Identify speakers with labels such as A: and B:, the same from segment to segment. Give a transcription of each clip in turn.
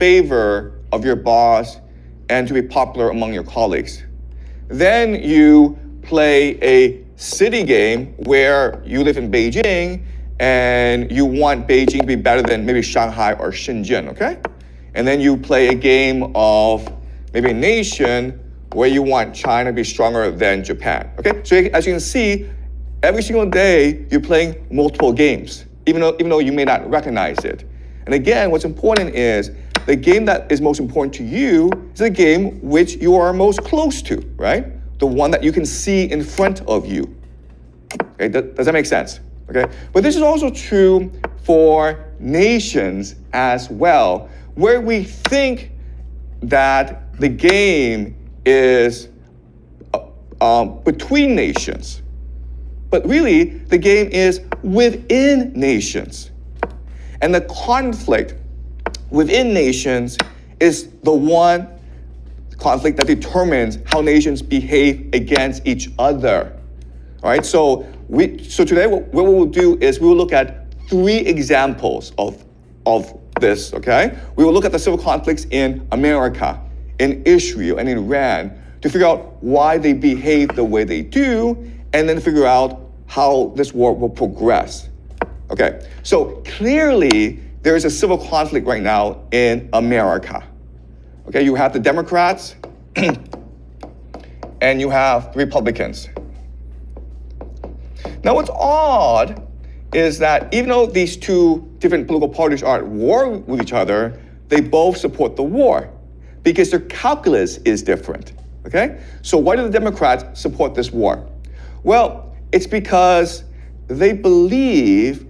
A: favor of your boss and to be popular among your colleagues. Then you play a city game where you live in Beijing and you want Beijing to be better than maybe Shanghai or Shenzhen, okay? And then you play a game of maybe a nation where you want China to be stronger than Japan, okay? So as you can see, every single day you're playing multiple games, even though you may not recognize it. And again, what's important is the game that is most important to you is the game which you are most close to, right? The one that you can see in front of you. Okay, does that make sense? Okay, but this is also true for nations as well, where we think that the game is between nations, but really the game is within nations. And the conflict within nations is the one conflict that determines how nations behave against each other. All right, so today what we will do is we will look at 3 examples of this, okay? We will look at the civil conflicts in America, in Israel, and in Iran to figure out why they behave the way they do, and then figure out how this war will progress. Okay, so clearly there is a civil conflict right now in America. Okay, you have the Democrats and you have the Republicans. Now what's odd is that even though these 2 different political parties are at war with each other, they both support the war because their calculus is different, okay? So why do the Democrats support this war? Well, it's because they believe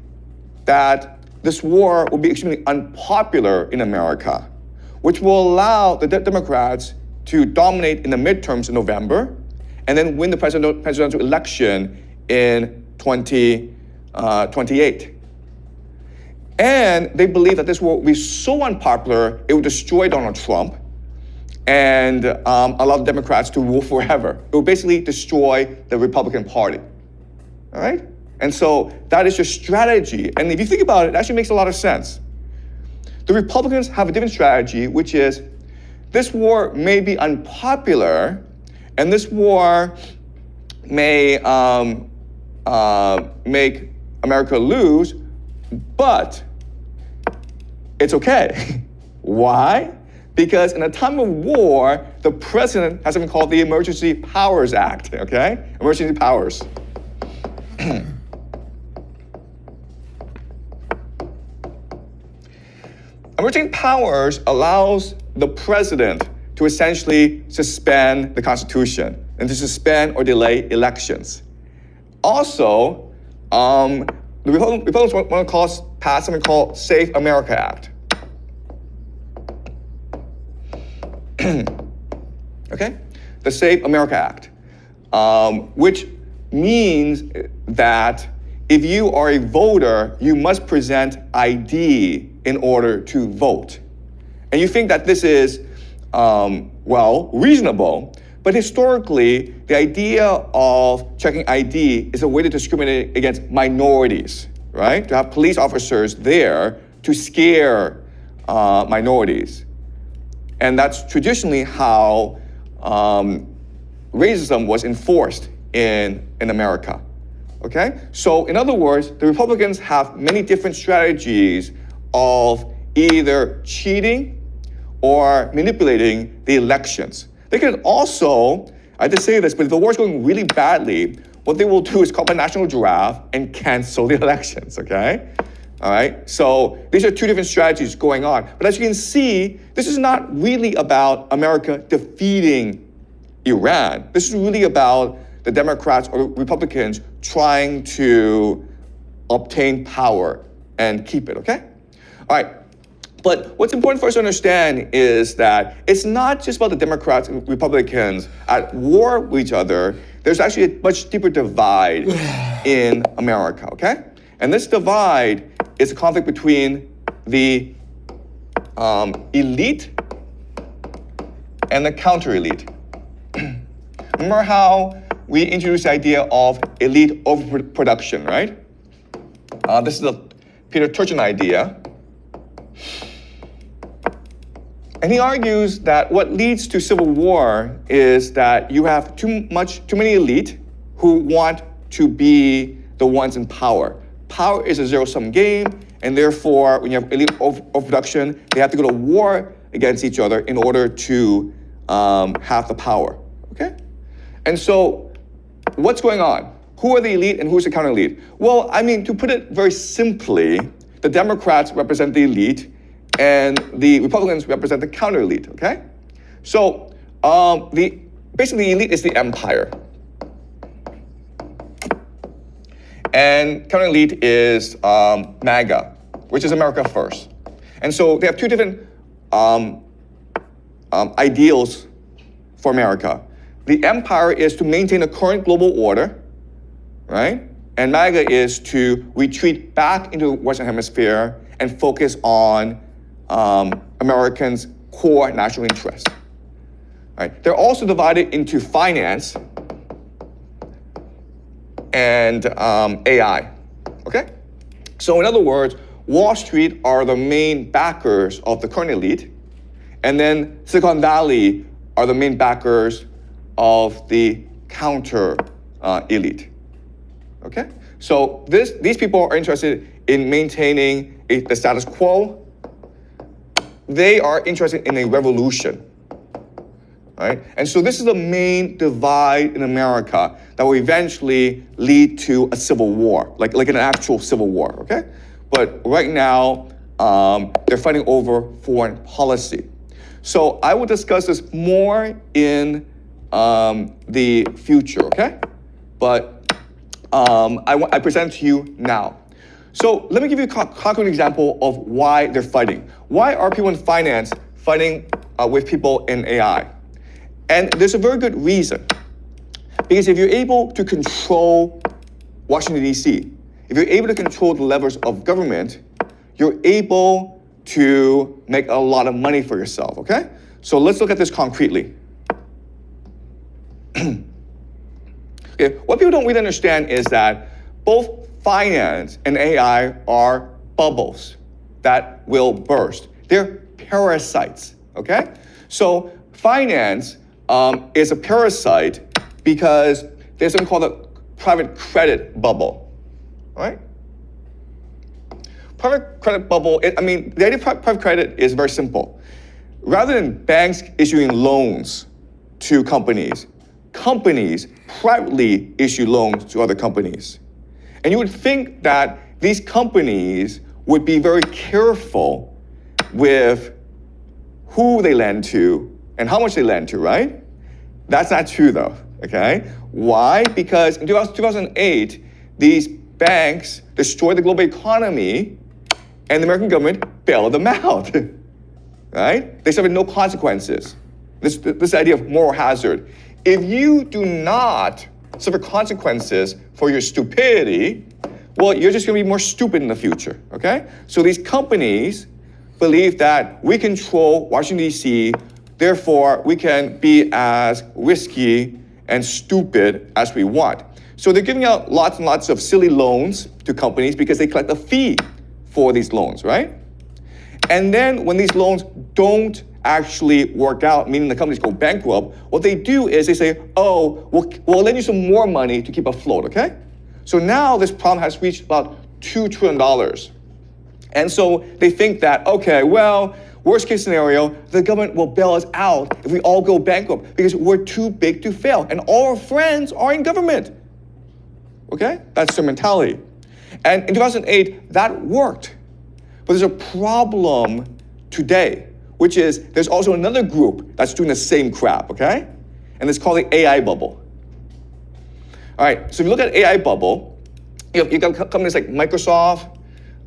A: that this war will be extremely unpopular in America, which will allow the Democrats to dominate in the midterms in November and then win the presidential election in 2028. And they believe that this war will be so unpopular, it will destroy Donald Trump and allow the Democrats to rule forever. It will basically destroy the Republican Party, all right? And so that is your strategy. And if you think about it, it actually makes a lot of sense. The Republicans have a different strategy, which is this war may be unpopular, and this war may make America lose, but it's okay. Why? Because in a time of war, the president has something called the Emergency Powers Act, okay? Emergency powers. Emergency powers allows the president to essentially suspend the Constitution and to suspend or delay elections. Also, the Republicans want to pass something called Safe America Act. Okay? The Safe America Act, which means that if you are a voter, you must present ID in order to vote. And you think that this is, reasonable, but historically, the idea of checking ID is a way to discriminate against minorities, right? To have police officers there to scare minorities. And that's traditionally how racism was enforced in America, okay? So in other words, the Republicans have many different strategies of either cheating or manipulating the elections. They can also, I have to say this, but if the war is going really badly, what they will do is call a national draft and cancel the elections, okay? All right, so these are 2 different strategies going on. But as you can see, this is not really about America defeating Iran. This is really about the Democrats or Republicans trying to obtain power and keep it, okay? All right, but what's important for us to understand is that it's not just about the Democrats and Republicans at war with each other. There's actually a much deeper divide in America, okay? And this divide is a conflict between the elite and the counter-elite. Remember how we introduced the idea of elite overproduction, right? This is the Peter Turchin idea. And he argues that what leads to civil war is that you have too many elite who want to be the ones in power. Power is a zero-sum game, and therefore, when you have elite overproduction, they have to go to war against each other in order to have the power, okay? And so, what's going on? Who are the elite and who's the counter-elite? Well, I mean, to put it very simply, the Democrats represent the elite, and the Republicans represent the counter-elite, okay? So, basically, the elite is the empire. And counter-elite is MAGA, which is America First. And so they have two different ideals for America. The empire is to maintain the current global order, right? And MAGA is to retreat back into the Western Hemisphere and focus on Americans' core national interests. Right? They're also divided into finance and AI, okay? So in other words, Wall Street are the main backers of the current elite, and then Silicon Valley are the main backers of the counter elite, okay? So these people are interested in maintaining the status quo. They are interested in a revolution. Right? And so this is the main divide in America that will eventually lead to a civil war, like an actual civil war, okay? But right now, they're fighting over foreign policy. So I will discuss this more in the future, okay? But I present to you now. So let me give you a concrete example of why they're fighting. Why are people in finance fighting with people in AI? And there's a very good reason. Because if you're able to control Washington, D.C., if you're able to control the levers of government, you're able to make a lot of money for yourself, okay? So let's look at this concretely. Okay, what people don't really understand is that both finance and AI are bubbles that will burst. They're parasites, okay? So finance is a parasite because there's something called a private credit bubble, right? Private credit bubble, the idea of private credit is very simple. Rather than banks issuing loans to companies, companies privately issue loans to other companies. And you would think that these companies would be very careful with who they lend to and how much they lend to, right? That's not true though, okay? Why? Because in 2008, these banks destroyed the global economy and the American government bailed them out, right? They suffered no consequences. This idea of moral hazard. If you do not suffer consequences for your stupidity, well, you're just gonna be more stupid in the future, okay? So these companies believe that we control Washington, D.C., therefore, we can be as risky and stupid as we want. So they're giving out lots and lots of silly loans to companies because they collect a fee for these loans, right? And then when these loans don't actually work out, meaning the companies go bankrupt, what they do is they say, oh, we'll lend you some more money to keep afloat, okay? So now this problem has reached about $2 trillion. And so they think that, okay, well, worst case scenario, the government will bail us out if we all go bankrupt because we're too big to fail and all our friends are in government. Okay? That's their mentality. And in 2008, that worked. But there's a problem today, which is there's also another group that's doing the same crap, okay? And it's called the AI bubble. All right, so if you look at AI bubble, you got companies like Microsoft,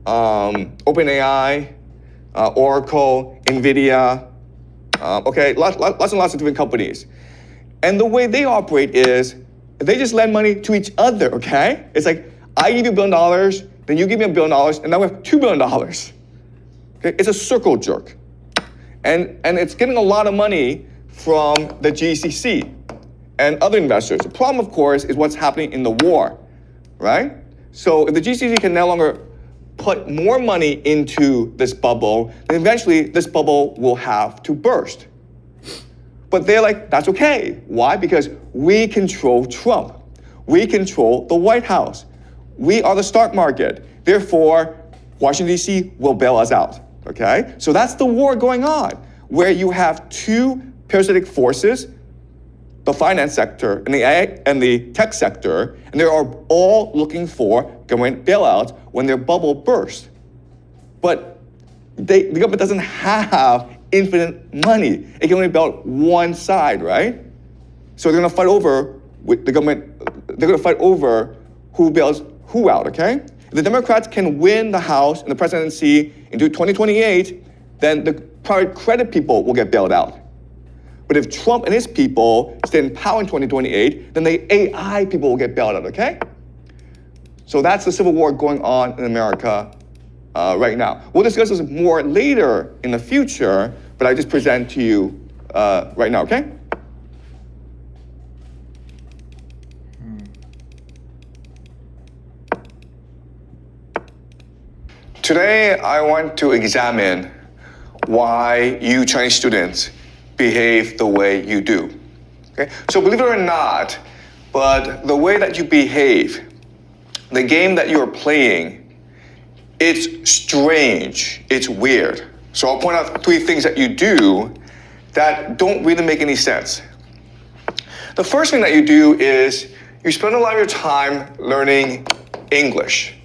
A: OpenAI, Oracle, NVIDIA, okay, lots and lots of different companies. And the way they operate is they just lend money to each other, okay? It's like, I give you $1 billion, then you give me $1 billion, and now we have $2 billion. Okay, it's a circle jerk. And it's getting a lot of money from the GCC and other investors. The problem, of course, is what's happening in the war, right? So if the GCC can no longer put more money into this bubble, then eventually this bubble will have to burst. But they're like, that's okay. Why? Because we control Trump. We control the White House. We are the stock market. Therefore, Washington, D.C. will bail us out, okay? So that's the war going on, where you have two parasitic forces, the finance sector and the tech sector, and they are all looking for government bailouts when their bubble bursts. But the government doesn't have infinite money. It can only bail out one side, right? So they're gonna fight over with the government, they're gonna fight over who bails who out, okay? If the Democrats can win the House and the presidency into 2028, then the private credit people will get bailed out. But if Trump and his people stay in power in 2028, then the AI people will get bailed out, okay? So that's the civil war going on in America right now. We'll discuss this more later in the future, but I just present to you right now, okay? Today, I want to examine why you Chinese students behave the way you do. Okay? So believe it or not, but the way that you behave, the game that you're playing, it's strange, it's weird. So I'll point out 3 things that you do that don't really make any sense. The first thing that you do is you spend a lot of your time learning English.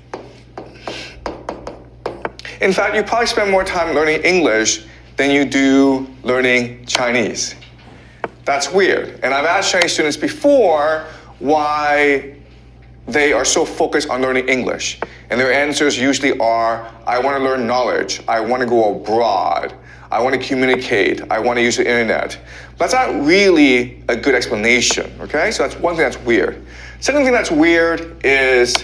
A: In fact, you probably spend more time learning English than you do learning Chinese. That's weird. And I've asked Chinese students before why they are so focused on learning English. And their answers usually are, I want to learn knowledge, I want to go abroad, I want to communicate, I want to use the internet. But that's not really a good explanation, okay? So that's one thing that's weird. Second thing that's weird is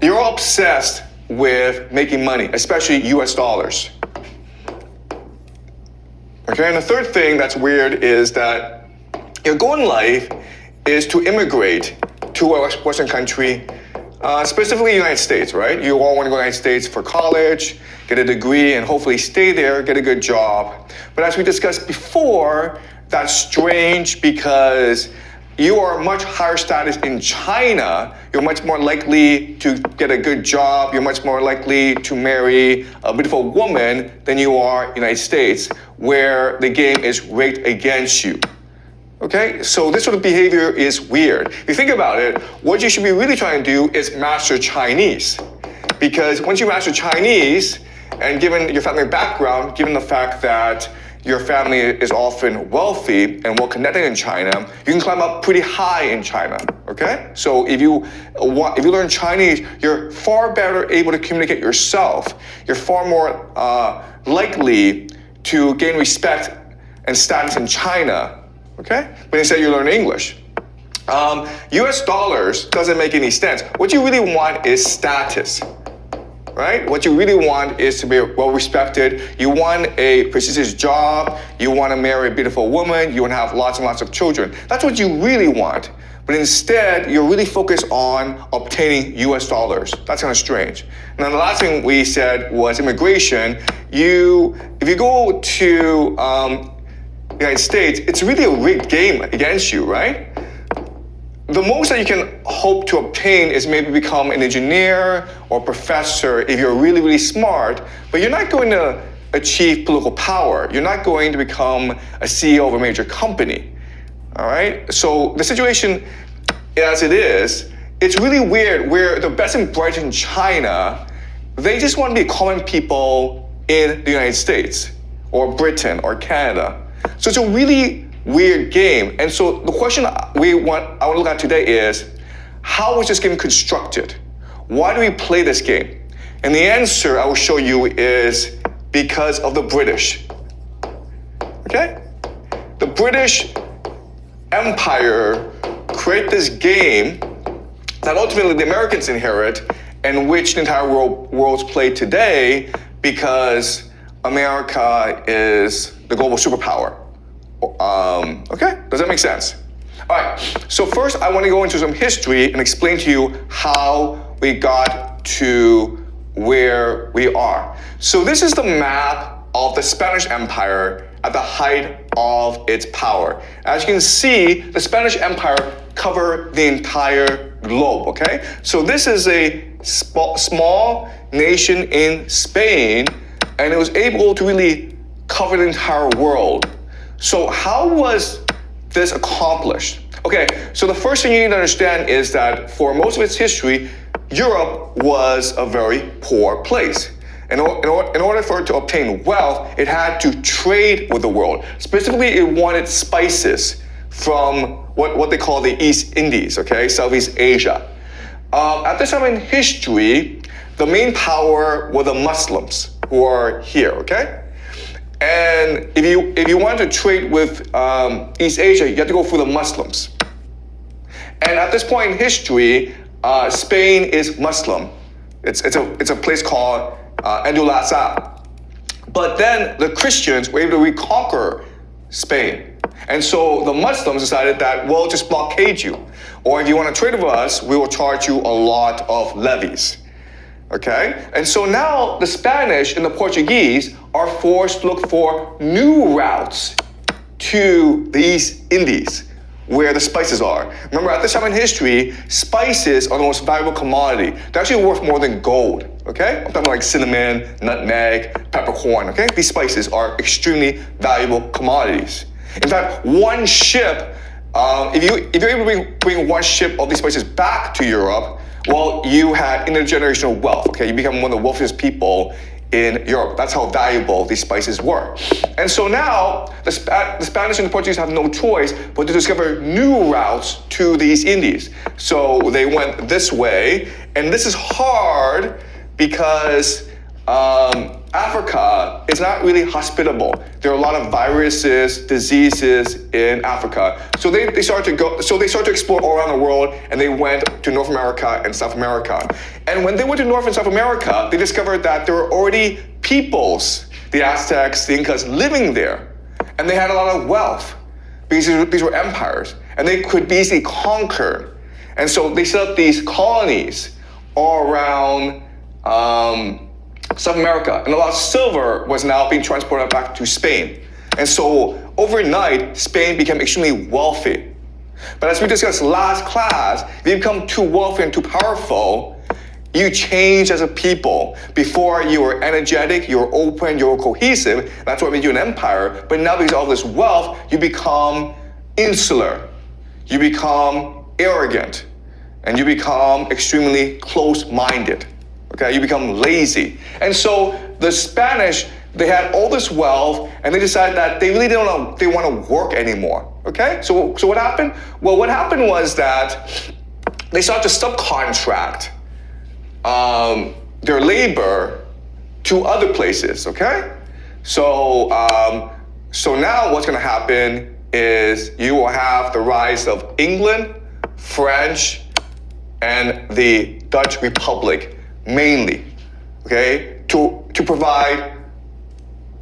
A: you're all obsessed with making money, especially US dollars. Okay, and the third thing that's weird is that your goal in life is to immigrate to a Western country, specifically the United States, right? You all want to go to the United States for college, get a degree, and hopefully stay there, get a good job. But as we discussed before, that's strange because you are much higher status in China. You're much more likely to get a good job. You're much more likely to marry a beautiful woman than you are in the United States, where the game is rigged against you. Okay, so this sort of behavior is weird. If you think about it, what you should be really trying to do is master Chinese. Because once you master Chinese, and given your family background, given the fact that your family is often wealthy and well-connected in China, you can climb up pretty high in China, okay? So if you learn Chinese, you're far better able to communicate yourself. You're far more likely to gain respect and status in China, okay? But instead you learn English. US dollars doesn't make any sense. What you really want is status. Right? What you really want is to be well respected. You want a prestigious job. You want to marry a beautiful woman. You want to have lots and lots of children. That's what you really want. But instead, you're really focused on obtaining US dollars. That's kind of strange. And then the last thing we said was immigration. If you go to the United States, it's really a rigged game against you, right? The most that you can hope to obtain is maybe become an engineer or professor if you're really, really smart, but you're not going to achieve political power. You're not going to become a CEO of a major company, all right? So the situation as it is, it's really weird where the best and brightest in China, they just want to be common people in the United States or Britain or Canada. So it's a really weird game. And so the question I want to look at today is, how was this game constructed? Why do we play this game? And the answer I will show you is because of the British. Okay? The British Empire created this game that ultimately the Americans inherit, and which the entire world's played today because America is the global superpower. Okay, does that make sense? All right, so first I want to go into some history and explain to you how we got to where we are. So this is the map of the Spanish Empire at the height of its power. As you can see, the Spanish Empire covered the entire globe, okay? So this is a small nation in Spain, and it was able to really cover the entire world. So how was this accomplished? Okay, so the first thing you need to understand is that for most of its history, Europe was a very poor place. In order for it to obtain wealth, it had to trade with the world. Specifically, it wanted spices from what they call the East Indies, okay, Southeast Asia. At this time in history, the main power were the Muslims who are here, okay? And if you wanted to trade with East Asia, you had to go through the Muslims. And at this point in history, Spain is Muslim. It's a place called Andalusia. But then the Christians were able to reconquer Spain. And so the Muslims decided that we'll just blockade you. Or if you want to trade with us, we will charge you a lot of levies. Okay? And so now the Spanish and the Portuguese are forced to look for new routes to the East Indies, where the spices are. Remember, at this time in history, spices are the most valuable commodity. They're actually worth more than gold, okay? I'm talking about like cinnamon, nutmeg, peppercorn, okay? These spices are extremely valuable commodities. In fact, one ship, if you're able to bring one ship of these spices back to Europe, well, you had intergenerational wealth, okay? You become one of the wealthiest people in Europe. That's how valuable these spices were. And so now, the Spanish and the Portuguese have no choice but to discover new routes to the East Indies. So they went this way, and this is hard because Africa is not really hospitable. There are a lot of viruses, diseases in Africa. So they started to explore all around the world, and they went to North America and South America. And when they went to North and South America, they discovered that there were already peoples, the Aztecs, the Incas, living there. And they had a lot of wealth because these were empires, and they could be easily conquered. And so they set up these colonies all around South America, and a lot of silver was now being transported back to Spain. And so overnight, Spain became extremely wealthy. But as we discussed last class, if you become too wealthy and too powerful, you change as a people. Before you were energetic, you were open, you were cohesive. That's what made you an empire. But now because of all this wealth, you become insular. You become arrogant. And you become extremely close-minded. Okay, you become lazy. And so the Spanish, they had all this wealth, and they decided that they really want to work anymore. Okay, so what happened? Well, what happened was that they started to subcontract their labor to other places. Okay, so now what's going to happen is you will have the rise of England, French, and the Dutch Republic. Mainly, okay, to provide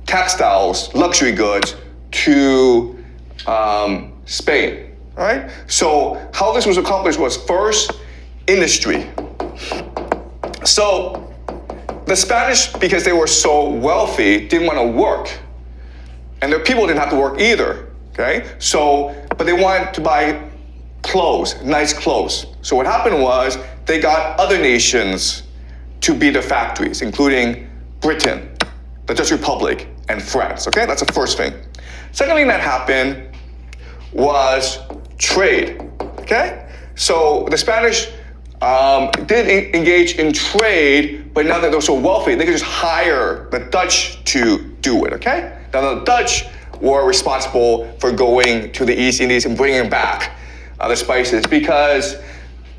A: textiles, luxury goods to Spain, all right? So how this was accomplished was first, industry. So the Spanish, because they were so wealthy, didn't want to work. And their people didn't have to work either, okay? So, but they wanted to buy clothes, nice clothes. So what happened was they got other nations to be their factories, including Britain, the Dutch Republic, and France, okay? That's the first thing. Second thing that happened was trade, okay? So the Spanish did engage in trade, but now that they're so wealthy, they could just hire the Dutch to do it, okay? Now the Dutch were responsible for going to the East Indies and bringing back the spices because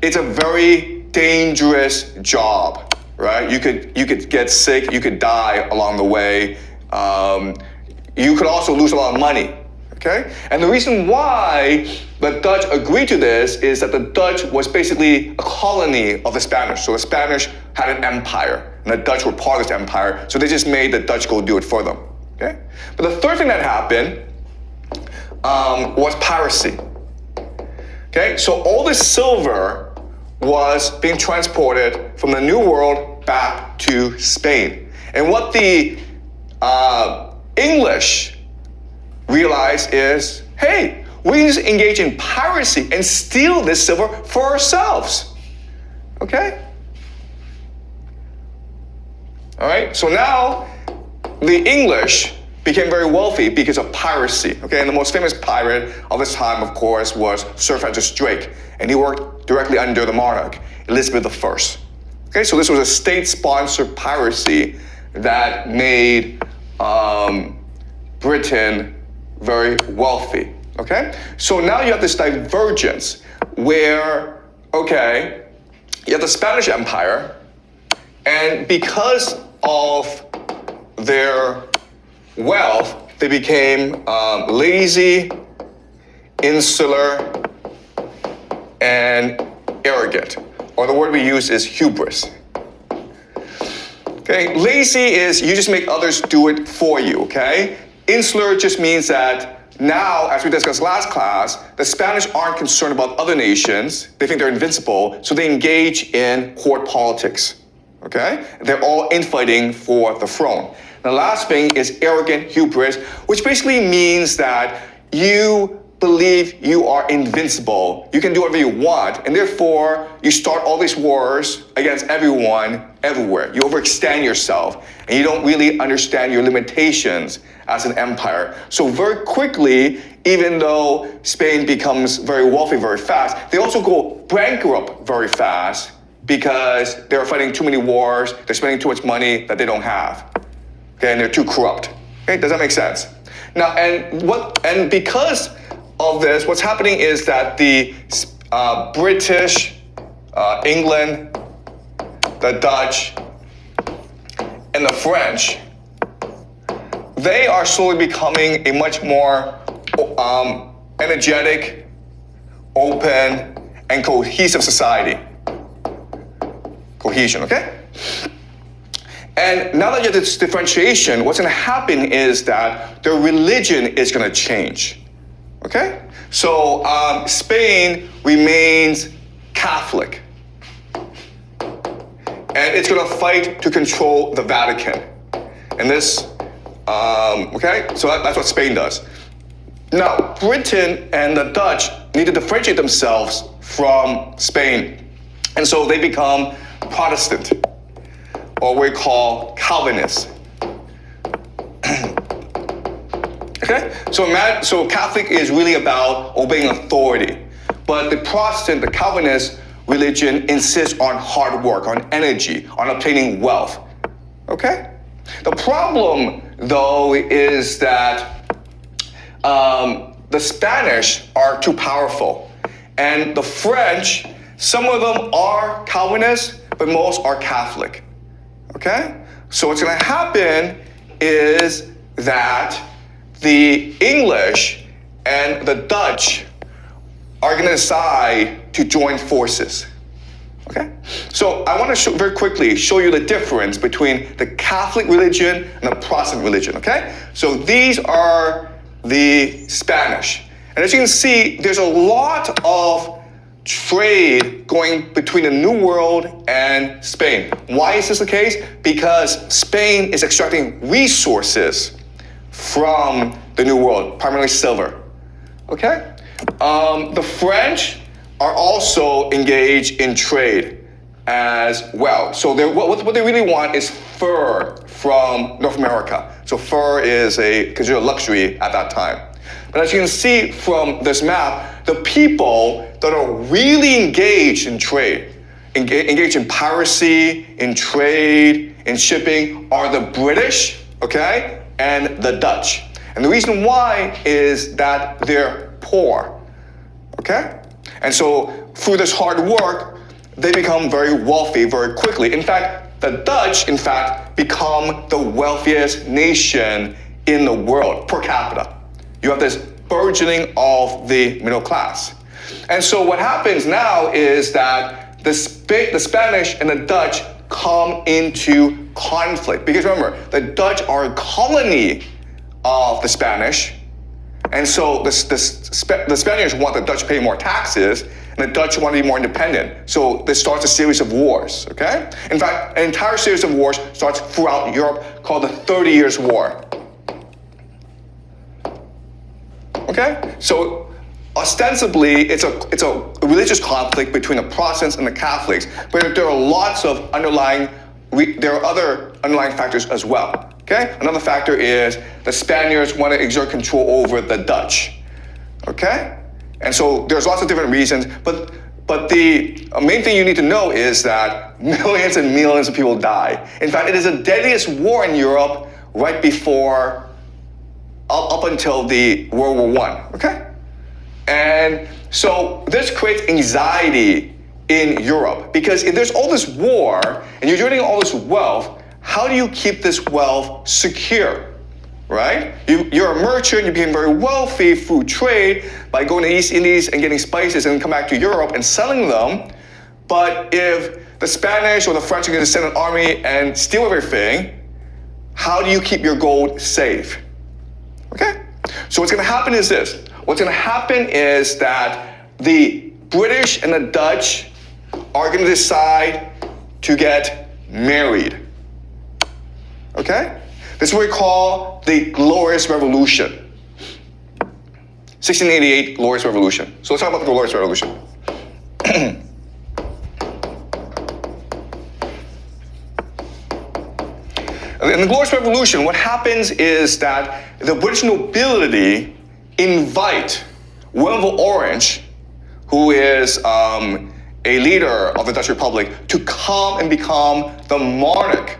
A: it's a very dangerous job. Right? You could get sick, you could die along the way. You could also lose a lot of money, okay? And the reason why the Dutch agreed to this is that the Dutch was basically a colony of the Spanish. So the Spanish had an empire, and the Dutch were part of this empire, so they just made the Dutch go do it for them, okay? But the third thing that happened was piracy, okay? So all this silver was being transported from the New World back to Spain. And what the English realized is, hey, we can just engage in piracy and steal this silver for ourselves. Okay? All right, so now the English became very wealthy because of piracy. Okay, and the most famous pirate of this time, of course, was Sir Francis Drake, and he worked directly under the monarch, Elizabeth I. Okay, so this was a state-sponsored piracy that made Britain very wealthy. Okay, so now you have this divergence where, okay, you have the Spanish Empire, and because of their wealth, they became lazy, insular, and arrogant. Or the word we use is hubris. Okay, lazy is you just make others do it for you, okay? Insular just means that now, as we discussed last class, the Spanish aren't concerned about other nations. They think they're invincible, so they engage in court politics, okay? They're all infighting for the throne. The last thing is arrogant hubris, which basically means that you believe you are invincible. You can do whatever you want, and therefore you start all these wars against everyone, everywhere. You overextend yourself, and you don't really understand your limitations as an empire. So very quickly, even though Spain becomes very wealthy very fast, they also go bankrupt very fast because they're fighting too many wars, they're spending too much money that they don't have. Okay, and they're too corrupt. Okay, does that make sense? Now, and because of this, what's happening is that the British, England, the Dutch, and the French, they are slowly becoming a much more energetic, open, and cohesive society. Cohesion, okay? And now that you have this differentiation, what's going to happen is that their religion is going to change. Okay? So Spain remains Catholic. And it's going to fight to control the Vatican. And this, okay? So that's what Spain does. Now, Britain and the Dutch need to differentiate themselves from Spain. And so they become Protestant, or we call Calvinists. Okay? So Catholic is really about obeying authority. But the Protestant, the Calvinist religion insists on hard work, on energy, on obtaining wealth. Okay? The problem, though, is that the Spanish are too powerful. And the French, some of them are Calvinists, but most are Catholic. Okay? So what's going to happen is that the English and the Dutch are going to decide to join forces. Okay? So I want to very quickly show you the difference between the Catholic religion and the Protestant religion. Okay? So these are the Spanish. And as you can see, there's a lot of trade going between the New World and Spain. Why is this the case? Because Spain is extracting resources from the New World, primarily silver. Okay? The French are also engaged in trade as well. So what they really want is fur from North America. So fur is considered a luxury at that time. But as you can see from this map, the people that are really engaged in trade, engaged in piracy, in trade, in shipping, are the British, okay, and the Dutch. And the reason why is that they're poor, okay? And so through this hard work, they become very wealthy very quickly. In fact, the Dutch, become the wealthiest nation in the world per capita. You have this burgeoning of the middle class. And so what happens now is that the Spanish and the Dutch come into conflict. Because remember, the Dutch are a colony of the Spanish. And so the Spaniards want the Dutch to pay more taxes. and the Dutch want to be more independent. So this starts a series of wars, okay? In fact, an entire series of wars starts throughout Europe called the 30 Years' War. Okay? So ostensibly, it's a religious conflict between the Protestants and the Catholics, but there are lots of there are other underlying factors as well. Okay? Another factor is the Spaniards want to exert control over the Dutch. Okay? And so there's lots of different reasons, but the main thing you need to know is that millions and millions of people die. In fact, it is the deadliest war in Europe right before, up until the World War I. Okay? And so this creates anxiety in Europe, because if there's all this war and you're generating all this wealth, how do you keep this wealth secure, right? You're a merchant, you became very wealthy through trade by going to the East Indies and getting spices and then come back to Europe and selling them. But if the Spanish or the French are going to send an army and steal everything, how do you keep your gold safe? Okay? So what's going to happen is this. What's going to happen is that the British and the Dutch are going to decide to get married. Okay? This is what we call the Glorious Revolution. 1688 Glorious Revolution. So let's talk about the Glorious Revolution. In the Glorious Revolution, what happens is that the British nobility invite Willem of Orange, who is a leader of the Dutch Republic, to come and become the monarch